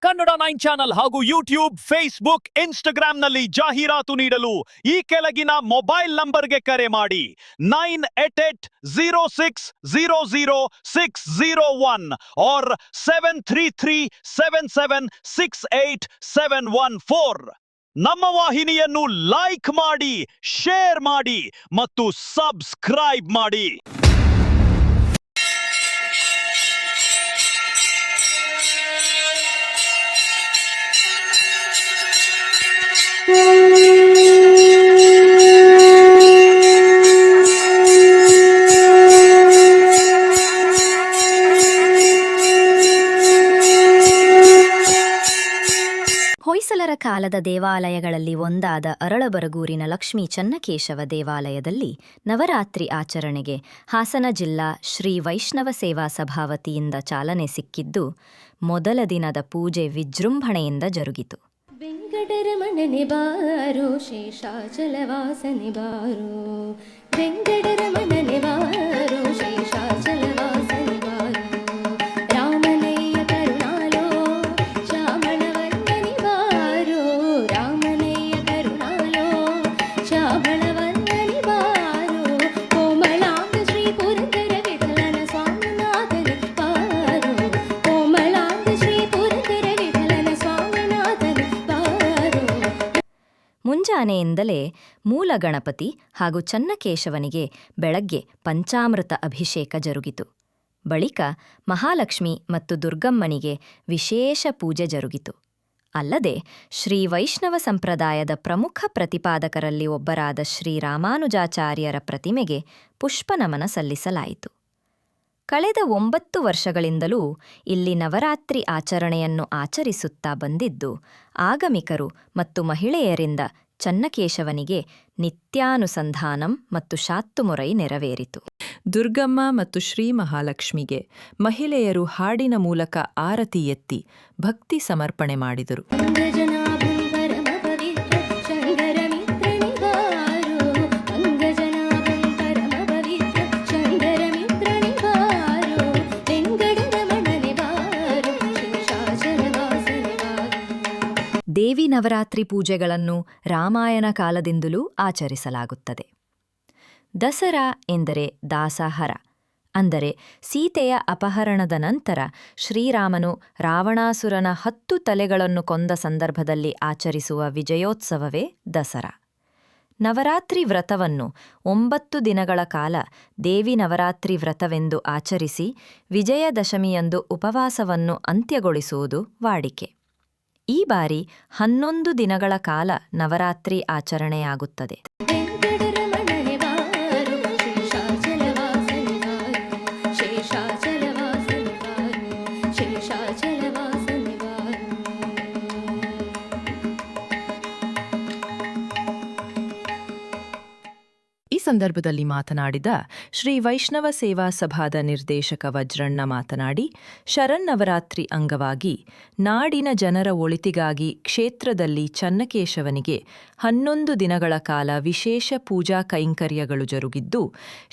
Kannada 9 channel ಹಾಗೂ YouTube, Facebook, ಇನ್ಸ್ಟಾಗ್ರಾಂನಲ್ಲಿ ಜಾಹೀರಾತು ನೀಡಲು ಈ ಕೆಳಗಿನ ಮೊಬೈಲ್ ನಂಬರ್ಗೆ ಕರೆ ಮಾಡಿ 9880600601 or 7337768714. ನಮ್ಮ ವಾಹಿನಿಯನ್ನು ಲೈಕ್ ಮಾಡಿ, ಶೇರ್ ಮಾಡಿ ಮತ್ತು ಸಬ್ಸ್ಕ್ರೈಬ್ ಮಾಡಿ. ಹೊಯ್ಸಳರ ಕಾಲದ ದೇವಾಲಯಗಳಲ್ಲಿ ಒಂದಾದ ಅರಳಬರಗೂರಿನ ಲಕ್ಷ್ಮೀ ಚನ್ನಕೇಶವ ದೇವಾಲಯದಲ್ಲಿ ನವರಾತ್ರಿ ಆಚರಣೆಗೆ ಹಾಸನ ಜಿಲ್ಲಾ ಶ್ರೀ ವೈಷ್ಣವ ಸೇವಾ ಸಭಾ ವತಿಯಿಂದ ಚಾಲನೆ ಸಿಕ್ಕಿದ್ದು, ಮೊದಲ ದಿನದ ಪೂಜೆ ವಿಜೃಂಭಣೆಯಿಂದ ಜರುಗಿತು. ವೆಂಕಟರಮಣನೆ ಬಾರೋ ಶೇಷಾಚಲವಾಸನೆ ಬಾರೋ, ವೆಂಕಟರಮಣನೆ ಬಾರೋ ಶೇಷಾಚಲವಾಸನೆ ಬಾರೋ, ರಾಮನಯ್ಯ ಕರುಣಾಲೋ ಶ್ಯಾಮಳವರ್ಣನೆ ಬಾರೋ, ರಾಮನಯ್ಯ ಕರುಣಾಲೋ ಶ್ಯಾಮಳವರ್ಣನೆ ಬಾರೋ, ಕೋಮಲಾಂಗ ಶ್ರೀ ಪುರಂದರ ವಿಠಲನ ಸ್ವಾಮಿನಾಥನೆ ಬಾರೋ, ಕೋಮಲಾಂಗ ಶ್ರೀ ಪುರಂದರ ವಿಠಲನ ಸ್ವಾಮಿನಾಥನೆ ಬಾರೋ. ಮುಂಜಾನೆಯಿಂದಲೇ ಮೂಲ ಗಣಪತಿ ಹಾಗೂ ಚನ್ನಕೇಶವನಿಗೆ ಬೆಳಗ್ಗೆ ಪಂಚಾಮೃತ ಅಭಿಷೇಕ ಜರುಗಿತು. ಬಳಿಕ ಮಹಾಲಕ್ಷ್ಮಿ ಮತ್ತು ದುರ್ಗಮ್ಮನಿಗೆ ವಿಶೇಷ ಪೂಜೆ ಜರುಗಿತು. ಅಲ್ಲದೆ ಶ್ರೀ ವೈಷ್ಣವ ಸಂಪ್ರದಾಯದ ಪ್ರಮುಖ ಪ್ರತಿಪಾದಕರಲ್ಲಿ ಒಬ್ಬರಾದ ಶ್ರೀ ರಾಮಾನುಜಾಚಾರ್ಯರ ಪ್ರತಿಮೆಗೆ ಪುಷ್ಪನಮನ ಸಲ್ಲಿಸಲಾಯಿತು. ಕಳೆದ 9 ವರ್ಷಗಳಿಂದಲೂ ಇಲ್ಲಿ ನವರಾತ್ರಿ ಆಚರಣೆಯನ್ನು ಆಚರಿಸುತ್ತಾ ಬಂದಿದ್ದು, ಆಗಮಿಕರು ಮತ್ತು ಮಹಿಳೆಯರಿಂದ ಚನ್ನಕೇಶವನಿಗೆ ನಿತ್ಯಾನುಸಂಧಾನಂ ಮತ್ತು ಶಾತ್ತುಮುರೈ ನೆರವೇರಿತು. ದುರ್ಗಮ್ಮ ಮತ್ತು ಶ್ರೀ ಮಹಾಲಕ್ಷ್ಮಿಗೆ ಮಹಿಳೆಯರು ಹಾಡಿನ ಮೂಲಕ ಆರತಿ ಎತ್ತಿ ಭಕ್ತಿ ಸಮರ್ಪಣೆ ಮಾಡಿದರು. ಅಂಗಜನಾಭಂ ಪರಮ ಪವಿತ್ರ ಶಂಕರ ಮಿತ್ರನಿ ಬಾರೋ, ಅಂಗಜನಾಭಂ ಪರಮ ಪವಿತ್ರ ಶಂಕರ ಮಿತ್ರನಿ ಬಾರೋ, ವೆಂಕಟರಮಣನೆ ಬಾರೋ ಶೇಷಾಚಲವಾಸನೆ ಬಾರೋ. ದೇವಿ ನವರಾತ್ರಿ ಪೂಜೆಗಳನ್ನು ರಾಮಾಯಣ ಕಾಲದಿಂದಲೂ ಆಚರಿಸಲಾಗುತ್ತದೆ. ದಸರಾ ಎಂದರೆ ದಾಸಹರ, ಅಂದರೆ ಸೀತೆಯ ಅಪಹರಣದ ನಂತರ ಶ್ರೀರಾಮನು ರಾವಣಾಸುರನ 10 ತಲೆಗಳನ್ನು ಕೊಂದ ಸಂದರ್ಭದಲ್ಲಿ ಆಚರಿಸುವ ವಿಜಯೋತ್ಸವವೇ ದಸರಾ. ನವರಾತ್ರಿ ವ್ರತವನ್ನು 9 ದಿನಗಳ ಕಾಲ ದೇವಿ ನವರಾತ್ರಿ ವ್ರತವೆಂದು ಆಚರಿಸಿ ವಿಜಯದಶಮಿಯಂದು ಉಪವಾಸವನ್ನು ಅಂತ್ಯಗೊಳಿಸುವುದು ವಾಡಿಕೆ. ಈ ಬಾರಿ 11 ದಿನಗಳ ಕಾಲ ನವರಾತ್ರಿ ಆಚರಣೆಯಾಗುತ್ತದೆ. ವೆಂಕಟರಮಣನೆ ಬಾರೋ ಶೇಷಾಚಲವಾಸನೆ ಬಾರೋ, ಶೇಷಾಚಲವಾಸನೆ ಬಾರೋ, ಶೇಷಾಚಲವಾಸನೆ ಬಾರೋ. ಈ ಸಂದರ್ಭದಲ್ಲಿ ಮಾತನಾಡಿದ ಶ್ರೀ ವೈಷ್ಣವ ಸೇವಾ ಸಭಾದ ನಿರ್ದೇಶಕ ವಜ್ರಣ್ಣ ಮಾತನಾಡಿ, ಶರನ್ನವರಾತ್ರಿ ಅಂಗವಾಗಿ ನಾಡಿನ ಜನರ ಒಳಿತಿಗಾಗಿ ಕ್ಷೇತ್ರದಲ್ಲಿ ಚನ್ನಕೇಶವನಿಗೆ 11 ದಿನಗಳ ಕಾಲ ವಿಶೇಷ ಪೂಜಾ ಕೈಂಕರ್ಯಗಳು ಜರುಗಿದ್ದು,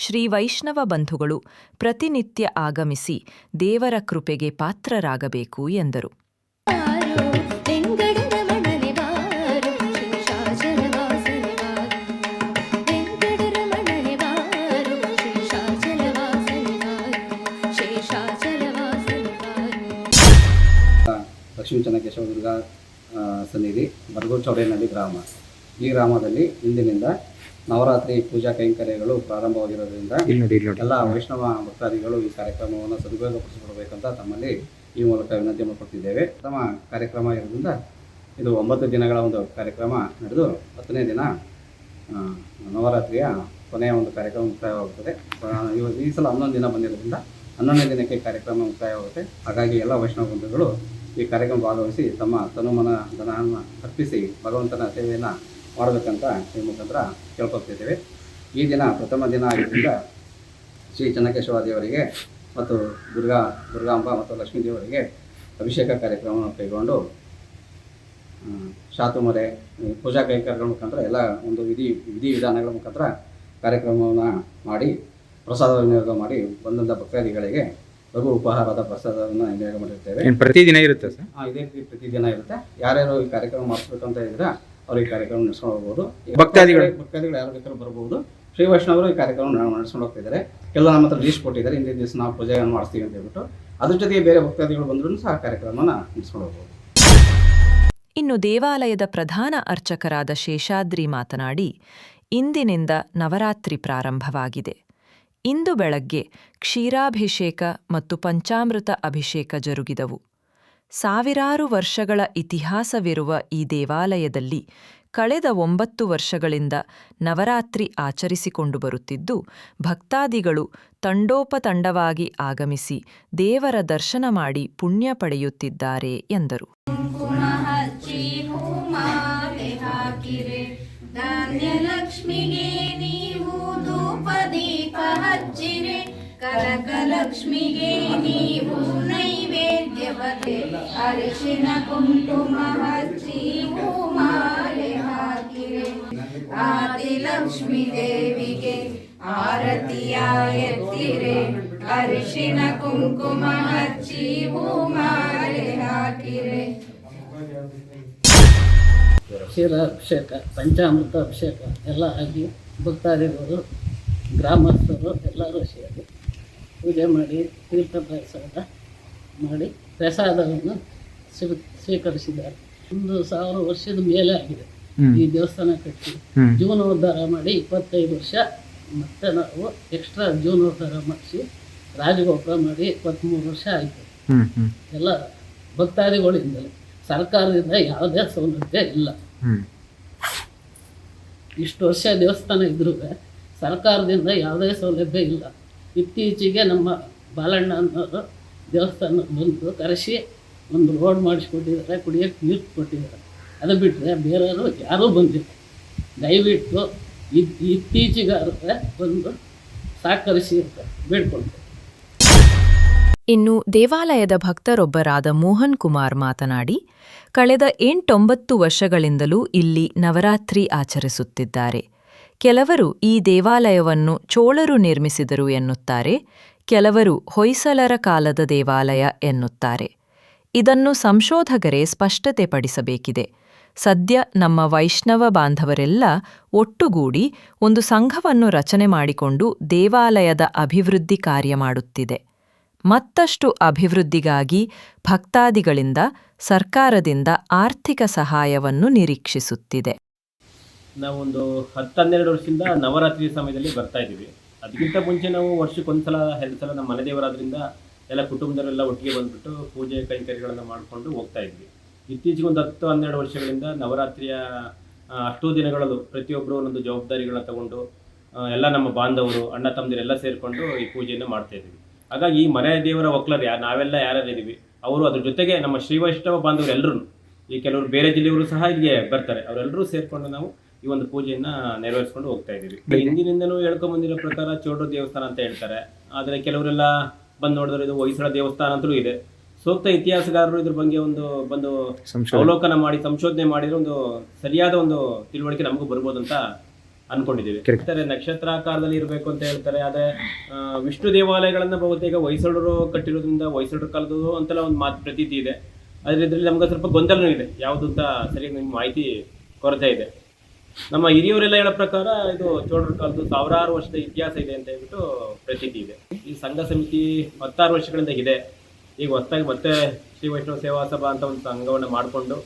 ಶ್ರೀ ವೈಷ್ಣವ ಬಂಧುಗಳು ಪ್ರತಿನಿತ್ಯ ಆಗಮಿಸಿ ದೇವರ ಕೃಪೆಗೆ ಪಾತ್ರರಾಗಬೇಕು ಎಂದರು. ಬಾರೋ ವೆಂಕಟರಮಣನೆ ಬಾರೋ ಶೇಷಾಚಲವಾಸನೆ ಬಾರೋ, ವೆಂಕಟರಮಣನೆ ಬಾರೋ ಶೇಷಾಚಲವಾಸನೆ ಬಾರೋ, ಶೇಷಾಚಲವಾಸನೆ ಬಾರೋ. ಲಕ್ಷ್ಮೀ ಚನ್ನಕೇಶವ ದುರ್ಗಾ ಸನ್ನಿಧಿ ಬರಗೂರು ಚೌಡೇನಹಳ್ಳಿ ಗ್ರಾಮ. ಈ ಗ್ರಾಮದಲ್ಲಿ ಇಂದಿನಿಂದ ನವರಾತ್ರಿ ಪೂಜಾ ಕೈಂಕರ್ಯಗಳು ಪ್ರಾರಂಭವಾಗಿರೋದ್ರಿಂದ ಎಲ್ಲ ವೈಷ್ಣವ ಭಕ್ತಾದಿಗಳು ಈ ಕಾರ್ಯಕ್ರಮವನ್ನು ಸದುಪಯೋಗಪಡಿಸಿಕೊಡಬೇಕಂತ ತಮ್ಮಲ್ಲಿ ಈ ಮೂಲಕ ವಿನಂತಿ ಮಾಡಿಕೊಡ್ತಿದ್ದೇವೆ. ಪ್ರಥಮ ಕಾರ್ಯಕ್ರಮ ಇರೋದ್ರಿಂದ ಇದು 9 ದಿನಗಳ ಒಂದು ಕಾರ್ಯಕ್ರಮ ನಡೆದು 10ನೇ ದಿನ ನವರಾತ್ರಿಯ ಕೊನೆಯ ಒಂದು ಕಾರ್ಯಕ್ರಮ ಮುಕ್ತಾಯವಾಗುತ್ತದೆ. ಈ ಸಲ 11 ದಿನ ಬಂದಿರೋದ್ರಿಂದ 11ನೇ ದಿನಕ್ಕೆ ಕಾರ್ಯಕ್ರಮ ಮುಕ್ತಾಯವಾಗುತ್ತೆ. ಹಾಗಾಗಿ ಎಲ್ಲ ವೈಷ್ಣವ ಬಂಧುಗಳು ಈ ಕಾರ್ಯಕ್ರಮ ಭಾಗವಹಿಸಿ ತಮ್ಮ ತನುಮನ ಧನವನ್ನು ಅರ್ಪಿಸಿ ಭಗವಂತನ ಸೇವೆಯನ್ನು ಮಾಡಬೇಕಂತ ಈ ಮುಖಾಂತರ ಕೇಳ್ಕೊಳ್ತಿದ್ದೇವೆ. ಈ ದಿನ ಪ್ರಥಮ ದಿನ ಆಗಿದ್ದರಿಂದ ಶ್ರೀ ಚನ್ನಕೇಶವ ದೇವರಿಗೆ ಮತ್ತು ದುರ್ಗಾಂಬ ಮತ್ತು ಲಕ್ಷ್ಮೀ ದೇವರಿಗೆ ಅಭಿಷೇಕ ಕಾರ್ಯಕ್ರಮವನ್ನು ಕೈಗೊಂಡು ಶಾತುಮರೆ ಪೂಜಾ ಕೈಂಕರ್ಯಗಳ ಮುಖಾಂತರ ಎಲ್ಲ ಒಂದು ವಿಧಾನಗಳ ಮುಖಾಂತರ ಕಾರ್ಯಕ್ರಮವನ್ನು ಮಾಡಿ ಪ್ರಸಾದ ವಿನಿಯೋಗ ಮಾಡಿ ಬಂದಂಥ ಭಕ್ತಾದಿಗಳಿಗೆ ಲಘು ಉಪಹಾರದ ಪ್ರಸಾದವನ್ನು ವಿನಿಯೋಗ ಮಾಡಿರ್ತೇವೆ. ಪ್ರತಿದಿನ ಇರುತ್ತೆ ಸರ್? ಇದೇ ರೀತಿ ಪ್ರತಿದಿನ ಇರುತ್ತೆ. ಯಾರ್ಯಾರು ಈ ಕಾರ್ಯಕ್ರಮ ಮಾಡಿಸ್ಬೇಕಂತ ಇದ್ರೆ ಅವ್ರು ಈ ಕಾರ್ಯಕ್ರಮ ನಡೆಸ್ಕೊಂಡು ಹೋಗ್ಬೋದು. ಭಕ್ತಾದಿಗಳು ಯಾರು ಬೇಕಾದ್ರೂ ಬರ್ಬೋದು. ಶ್ರೀ ವೈಷ್ಣವರು ಈ ಕಾರ್ಯಕ್ರಮ ನಡೆಸ್ಕೊಂಡು ಹೋಗ್ತಿದ್ದಾರೆ. ಎಲ್ಲ ನಮ್ಮ ಹತ್ರ ಲೀಸ್ಟ್ ಕೊಟ್ಟಿದ್ದಾರೆ, ಇಂದಿನ ದಿವಸ ನಾವು ಪೂಜೆಯನ್ನು ಮಾಡಿಸ್ತೀವಿ ಅಂತ ಹೇಳ್ಬಿಟ್ಟು. ಅದ್ರ ಜೊತೆಗೆ ಬೇರೆ ಭಕ್ತಾದಿಗಳು ಬಂದರೂ ಸಹ ಕಾರ್ಯಕ್ರಮನ ನಡೆಸ್ಕೊಂಡು ಹೋಗ್ಬೋದು. ಇನ್ನು ದೇವಾಲಯದ ಪ್ರಧಾನ ಅರ್ಚಕರಾದ ಶೇಷಾದ್ರಿ ಮಾತನಾಡಿ, ಇಂದಿನಿಂದ ನವರಾತ್ರಿ ಪ್ರಾರಂಭವಾಗಿದೆ. ಇಂದು ಬೆಳಗ್ಗೆ ಕ್ಷೀರಾಭಿಷೇಕ ಮತ್ತು ಪಂಚಾಮೃತ ಅಭಿಷೇಕ ಜರುಗಿದವು. ಸಾವಿರಾರು ವರ್ಷಗಳ ಇತಿಹಾಸವಿರುವ ಈ ದೇವಾಲಯದಲ್ಲಿ ಕಳೆದ 9 ವರ್ಷಗಳಿಂದ ನವರಾತ್ರಿ ಆಚರಿಸಿಕೊಂಡು ಬರುತ್ತಿದ್ದು, ಭಕ್ತಾದಿಗಳು ತಂಡೋಪತಂಡವಾಗಿ ಆಗಮಿಸಿ ದೇವರ ದರ್ಶನ ಮಾಡಿ ಪುಣ್ಯ ಪಡೆಯುತ್ತಿದ್ದಾರೆ ಎಂದರು. ಧಾನ್ಯಲಕ್ಷ್ಮಿಗೆ ನೀವು ಧೂಪ ದೀಪ ಹಚ್ಚಿರೆ, ಕನಕಲಕ್ಷ್ಮಿಗೆ ನೀವು ನೈವೇದ್ಯವದೆ, ಅರಿಶಿನ ಕುಂಕುಮ ಹಚ್ಚಿ ಮಾಲೆ ಹಾಕಿರೆ, ಆದಿಲಕ್ಷ್ಮಿ ದೇವಿಗೆ ಆರತಿಯ ಎತ್ತಿರೆ, ಅರಿಶಿನ ಕುಂಕುಮ ಹಚ್ಚಿ ಮಾಲೆ ಹಾಕಿರೆ. ಕ್ಷೀರಾಭಿಷೇಕ, ಪಂಚಾಮೃತ ಅಭಿಷೇಕ ಎಲ್ಲ ಆಗಿ ಭಕ್ತಾದಿಗಳು, ಗ್ರಾಮಸ್ಥರು ಎಲ್ಲರೂ ಸೇರಿ ಪೂಜೆ ಮಾಡಿ ತೀರ್ಥ ಪ್ರಸಾದ ಮಾಡಿ ಪ್ರಸಾದವನ್ನು ಸ್ವೀಕರಿಸಿದ್ದಾರೆ. 1000 ವರ್ಷದ ಮೇಲೆ ಆಗಿದೆ ಈ ದೇವಸ್ಥಾನ ಕಟ್ಟಿ. ಜೀವನೋದ್ಧಾರ ಮಾಡಿ 25 ವರ್ಷ, ಮತ್ತೆ ನಾವು ಎಕ್ಸ್ಟ್ರಾ ಜೀವನೋದ್ಧಾರ ಮಾಡಿಸಿ ರಾಜಗೋಪುರ ಮಾಡಿ 23 ವರ್ಷ ಆಯಿತು. ಎಲ್ಲ ಭಕ್ತಾದಿಗಳಿಂದಲೇ, ಸರ್ಕಾರದಿಂದ ಯಾವುದೇ ಸೌಲಭ್ಯ ಇಲ್ಲ. ಇಷ್ಟು ವರ್ಷ ದೇವಸ್ಥಾನ ಇದ್ರೂ ಸರ್ಕಾರದಿಂದ ಯಾವುದೇ ಸೌಲಭ್ಯ ಇಲ್ಲ. ಇತ್ತೀಚೆಗೆ ನಮ್ಮ ಬಾಲಣ್ಣ ಅನ್ನೋರು ದೇವಸ್ಥಾನ ಬಂದು ಕರೆಸಿ ಒಂದು ರೋಡ್ ಮಾಡಿಸ್ಕೊಟ್ಟಿದ್ದಾರೆ, ಕುಡಿಯೋಕ್ಕೆ ನೀರು ಕೊಟ್ಟಿದ್ದಾರೆ. ಅದು ಬಿಟ್ಟರೆ ಬೇರೆಯವರು ಯಾರೂ ಬಂದಿಲ್ಲ. ದಯವಿಟ್ಟು ಇತ್ತೀಚೆಗಾರು ಬಂದು ಸಹಕರಿಸಿ ಅಂತ ಬೇಡ್ಕೊಳ್ತಾರೆ. ಇನ್ನು ದೇವಾಲಯದ ಭಕ್ತರೊಬ್ಬರಾದ ಮೋಹನ್ ಕುಮಾರ್ ಮಾತನಾಡಿ, ಕಳೆದ 8-9 ವರ್ಷಗಳಿಂದಲೂ ಇಲ್ಲಿ ನವರಾತ್ರಿ ಆಚರಿಸುತ್ತಿದ್ದಾರೆ. ಕೆಲವರು ಈ ದೇವಾಲಯವನ್ನು ಚೋಳರು ನಿರ್ಮಿಸಿದರು ಎನ್ನುತ್ತಾರೆ, ಕೆಲವರು ಹೊಯ್ಸಳರ ಕಾಲದ ದೇವಾಲಯ ಎನ್ನುತ್ತಾರೆ. ಇದನ್ನು ಸಂಶೋಧಕರೇ ಸ್ಪಷ್ಟತೆ ಪಡಿಸಬೇಕಿದೆ. ಸದ್ಯ ನಮ್ಮ ವೈಷ್ಣವ ಬಾಂಧವರೆಲ್ಲ ಒಟ್ಟುಗೂಡಿ ಒಂದು ಸಂಘವನ್ನು ರಚನೆ ಮಾಡಿಕೊಂಡು ದೇವಾಲಯದ ಅಭಿವೃದ್ಧಿ ಕಾರ್ಯ ಮಾಡುತ್ತಿದೆ. ಮತ್ತಷ್ಟು ಅಭಿವೃದ್ಧಿಗಾಗಿ ಭಕ್ತಾದಿಗಳಿಂದ, ಸರ್ಕಾರದಿಂದ ಆರ್ಥಿಕ ಸಹಾಯವನ್ನು ನಿರೀಕ್ಷಿಸುತ್ತಿದೆ. ನಾವೊಂದು 10-12 ವರ್ಷದಿಂದ ನವರಾತ್ರಿ ಸಮಯದಲ್ಲಿ ಬರ್ತಾ ಇದ್ದೀವಿ. ಅದಕ್ಕಿಂತ ಮುಂಚೆ ನಾವು ವರ್ಷಕ್ಕೊಂದ್ಸಲ 2 ಸಲ ನಮ್ಮ ಮನೆ ದೇವರಾದ್ರಿಂದ ಎಲ್ಲ ಕುಟುಂಬದವರೆಲ್ಲ ಒಟ್ಟಿಗೆ ಬಂದುಬಿಟ್ಟು ಪೂಜೆ ಕೈಂಕರ್ಯಗಳನ್ನು ಮಾಡಿಕೊಂಡು ಹೋಗ್ತಾ ಇದ್ವಿ. ಇತ್ತೀಚೆಗೆ ಒಂದು 10-12 ವರ್ಷಗಳಿಂದ ನವರಾತ್ರಿಯ ಅಷ್ಟೂ ದಿನಗಳಲ್ಲೂ ಪ್ರತಿಯೊಬ್ಬರು ಒಂದೊಂದು ಜವಾಬ್ದಾರಿಗಳನ್ನ ತಗೊಂಡು ಎಲ್ಲ ನಮ್ಮ ಬಾಂಧವರು, ಅಣ್ಣ ತಮ್ಮದಿರೆಲ್ಲ ಸೇರಿಕೊಂಡು ಈ ಪೂಜೆಯನ್ನು ಮಾಡ್ತಾ ಇದ್ದೀವಿ. ಹಾಗಾಗಿ ಈ ಮನೆ ದೇವರ ಒಕ್ಕಲರು ನಾವೆಲ್ಲ ಯಾರ್ಯಾರಿದ್ದೀವಿ ಅವರು ಅದ್ರ ಜೊತೆಗೆ ನಮ್ಮ ಶ್ರೀ ವೈಷ್ಣವ ಬಾಂಧವರು ಎಲ್ಲರೂ, ಈ ಕೆಲವರು ಬೇರೆ ಜಿಲ್ಲೆಯವರು ಸಹ ಇಲ್ಲಿಗೆ ಬರ್ತಾರೆ, ಅವರೆಲ್ಲರೂ ಸೇರಿಕೊಂಡು ನಾವು ಈ ಒಂದು ಪೂಜೆಯನ್ನು ನೆರವೇರಿಸ್ಕೊಂಡು ಹೋಗ್ತಾ ಇದ್ದೀವಿ. ಹಿಂದಿನಿಂದನೂ ಹೇಳ್ಕೊಂಬಂದಿರೋ ಪ್ರಕಾರ ಚೋಳರ ದೇವಸ್ಥಾನ ಅಂತ ಹೇಳ್ತಾರೆ. ಆದರೆ ಕೆಲವರೆಲ್ಲ ಬಂದು ನೋಡಿದ್ರೆ ಇದು ಹೊಯ್ಸಳ ದೇವಸ್ಥಾನ ಅಂತಲೂ ಇದೆ. ಸೂಕ್ತ ಇತಿಹಾಸಗಾರರು ಇದ್ರ ಬಗ್ಗೆ ಬಂದು ಅವಲೋಕನ ಮಾಡಿ ಸಂಶೋಧನೆ ಮಾಡಿದ್ರೆ ಒಂದು ಸರಿಯಾದ ಒಂದು ತಿಳುವಳಿಕೆ ನಮಗೂ ಬರ್ಬೋದು ಅಂತ ಅನ್ಕೊಂಡಿದ್ದೀವಿ. ಹೇಳ್ತಾರೆ ನಕ್ಷತ್ರಾಕಾರದಲ್ಲಿ ಇರಬೇಕು ಅಂತ ಹೇಳ್ತಾರೆ. ಆದರೆ ವಿಷ್ಣು ದೇವಾಲಯಗಳನ್ನು ಬಹುತೇಕ ಹೊಯ್ಸಳರು ಕಟ್ಟಿರೋದ್ರಿಂದ ಹೊಯ್ಸಳರ ಕಾಲದ್ದು ಅಂತೆಲ್ಲ ಒಂದು ಮಾತು ಪ್ರತೀತಿ ಇದೆ. ಆದರೆ ಇದರಲ್ಲಿ ನಮ್ಗೆ ಸ್ವಲ್ಪ ಗೊಂದಲನೂ ಇದೆ, ಯಾವುದು ಅಂತ ಸರಿಯಾಗಿ ನಿಮ್ಗೆ ಮಾಹಿತಿ ಕೊರತೆ ಇದೆ. ನಮ್ಮ ಹಿರಿಯವರೆಲ್ಲ ಹೇಳೋ ಪ್ರಕಾರ ಇದು ಚೋಳರ ಕಾಲದ್ದು 1000 ವರ್ಷದ ಇತಿಹಾಸ ಇದೆ ಅಂತ ಹೇಳ್ಬಿಟ್ಟು ಪ್ರತೀತಿ ಇದೆ. ಈ ಸಂಘ ಸಮಿತಿ 16 ವರ್ಷಗಳಿಂದ ಇದೆ. ಈಗ ಹೊಸದಾಗಿ ಮತ್ತೆ ಶ್ರೀ ವೈಷ್ಣವ ಸೇವಾ ಸಭಾ ಅಂತ ಒಂದು ಸಂಘವನ್ನು ಮಾಡಿಕೊಂಡು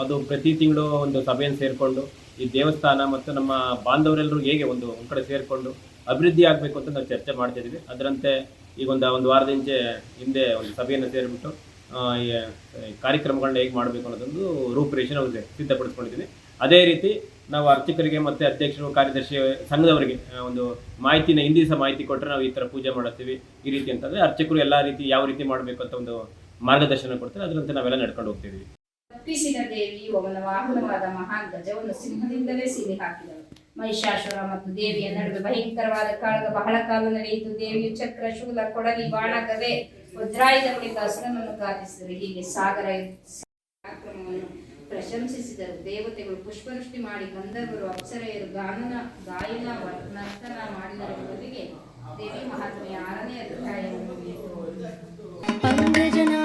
ಅದು ಪ್ರತಿ ತಿಂಗಳು ಒಂದು ಸಭೆಯನ್ನು ಸೇರಿಕೊಂಡು ಈ ದೇವಸ್ಥಾನ ಮತ್ತು ನಮ್ಮ ಬಾಂಧವರೆಲ್ಲರೂ ಹೇಗೆ ಒಂದು ಕಡೆ ಸೇರಿಕೊಂಡು ಅಭಿವೃದ್ಧಿ ಆಗಬೇಕು ಅಂತ ನಾವು ಚರ್ಚೆ ಮಾಡ್ತಿದ್ದೀವಿ. ಅದರಂತೆ ಈಗ ಒಂದು ವಾರದ ಹಿಂದೆ ಒಂದು ಸಭೆಯನ್ನು ಸೇರಿಬಿಟ್ಟು ಈ ಕಾರ್ಯಕ್ರಮಗಳನ್ನ ಹೇಗೆ ಮಾಡಬೇಕು ಅನ್ನೋದೊಂದು ರೂಪುರೇಷೆ ನಾವು ಸಿದ್ಧಪಡಿಸ್ಕೊಂಡಿದ್ದೀವಿ. ಅದೇ ರೀತಿ ನಾವು ಅರ್ಚಕರಿಗೆ ಮತ್ತು ಅಧ್ಯಕ್ಷರು, ಕಾರ್ಯದರ್ಶಿ, ಸಂಘದವರಿಗೆ ಒಂದು ಮಾಹಿತಿನ ಹಿಂದಿ ಸಹ ಮಾಹಿತಿ ಕೊಟ್ಟರೆ ನಾವು ಈ ಥರ ಪೂಜೆ ಮಾಡುತ್ತೀವಿ ಈ ರೀತಿ ಅಂತಂದರೆ ಅರ್ಚಕರು ಎಲ್ಲ ರೀತಿ ಯಾವ ರೀತಿ ಮಾಡಬೇಕು ಅಂತ ಒಂದು ಮಾರ್ಗದರ್ಶನ ಕೊಡ್ತಾರೆ. ಅದರಂತೆ ನಾವೆಲ್ಲ ನಡ್ಕೊಂಡು ಹೋಗ್ತಿದ್ದೀವಿ. ತಪ್ಪಿಸಿದ ದೇವಿಯು ಅವನ ವಾಹನವಾದ ಮಹಾನ್ ಗಜವನ್ನು ಸಿಂಹದಿಂದಲೇ ಸಿಲಿ ಹಾಕಿದಳು. ಮಹಿಷಾಸುರ ಮತ್ತು ದೇವಿಯ ನಡುವೆ ಭಯಂಕರವಾದ ಕಾಳಗ ಬಹಳ ಕಾಲ ನಡೆಯಿತು. ದೇವಿಯು ಚಕ್ರ, ಶೂಲ, ಕೊಡಲಿ, ಬಾಣ, ಗದೆ, ವಜ್ರಾಯುಧಗಳಿಂದ ಅಸುರನನ್ನು ಘಾತಿಸಿದರು. ಹೀಗೆ ಸಾಗರ ಆಕ್ರಮವನ್ನು ಪ್ರಶಂಸಿಸಿದರು. ದೇವತೆಗಳು ಪುಷ್ಪವೃಷ್ಟಿ ಮಾಡಿ ಗಂಧರ್ವರು, ಅಪ್ಸರೆಯರು ಗಾಯನ ನರ್ತನ ಮಾಡಿದರ ಬದಲಿಗೆ ದೇವಿ ಮಹಾತ್ಮೆಯ 6ನೇ ಅಧ್ಯಾಯವನ್ನು ಅಂಗಜನ